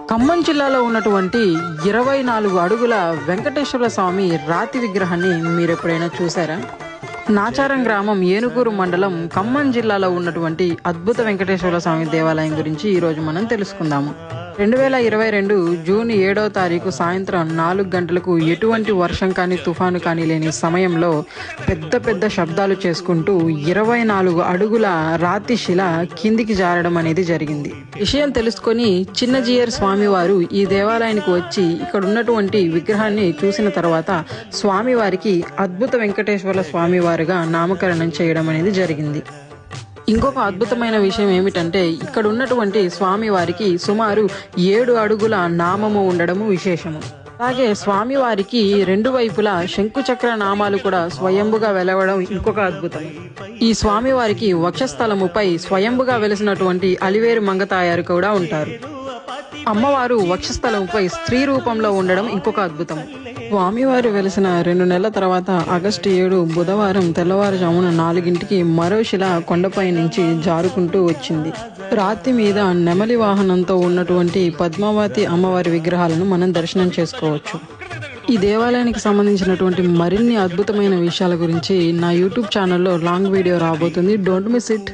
ఖమ్మం జిల్లాలో ఉన్నటువంటి 24 అడుగుల వెంకటేశ్వర స్వామి రాతి విగ్రహాన్ని మీరు ఎప్పుడైనా చూసారా? నాచారం గ్రామం ఏనుగూరు మండలం ఖమ్మం జిల్లాలో ఉన్నటువంటి అద్భుత వెంకటేశ్వర స్వామి దేవాలయం గురించి ఈరోజు మనం తెలుసుకుందాము. 2022 జూన్ 7వ తారీఖు సాయంత్రం 4 గంటలకు ఎటువంటి వర్షం కానీ తుఫాను కానీ లేని సమయంలో పెద్ద శబ్దాలు చేసుకుంటూ 24 అడుగుల రాతి శిల కిందికి జారడం అనేది జరిగింది. విషయం తెలుసుకొని చిన్నజీయర్ స్వామివారు ఈ దేవాలయానికి వచ్చి ఇక్కడ ఉన్నటువంటి విగ్రహాన్ని చూసిన తర్వాత స్వామివారికి అద్భుత వెంకటేశ్వర స్వామివారుగా నామకరణం చేయడం అనేది జరిగింది. ఇంకొక అద్భుతమైన విషయం ఏమిటంటే ఇక్కడ ఉన్నటువంటి స్వామివారికి సుమారు 7 అడుగుల నామము ఉండడము విశేషము. అలాగే స్వామివారికి 2 వైపులా శంకుచక్ర నామాలు కూడా స్వయంభుగా వెలవడం ఇంకొక అద్భుతం. ఈ స్వామివారికి వక్షస్థలముపై స్వయంభుగా వెలిసినటువంటి అలివేరు మంగతాయారు కూడా ఉంటారు. అమ్మవారు వక్షస్థలంపై స్త్రీ రూపంలో ఉండడం ఇంకొక అద్భుతం. స్వామివారు వెలిసిన 2 నెలల తర్వాత ఆగస్టు 7 బుధవారం తెల్లవారుజామున 4 మరో శిల కొండపై నుంచి జారుకుంటూ వచ్చింది. రాతి మీద నెమలి వాహనంతో ఉన్నటువంటి పద్మావతి అమ్మవారి విగ్రహాలను మనం దర్శనం చేసుకోవచ్చు. ఈ దేవాలయానికి సంబంధించినటువంటి మరిన్ని అద్భుతమైన విషయాల గురించి నా యూట్యూబ్ ఛానల్లో లాంగ్ వీడియో రాబోతుంది. Don't miss it.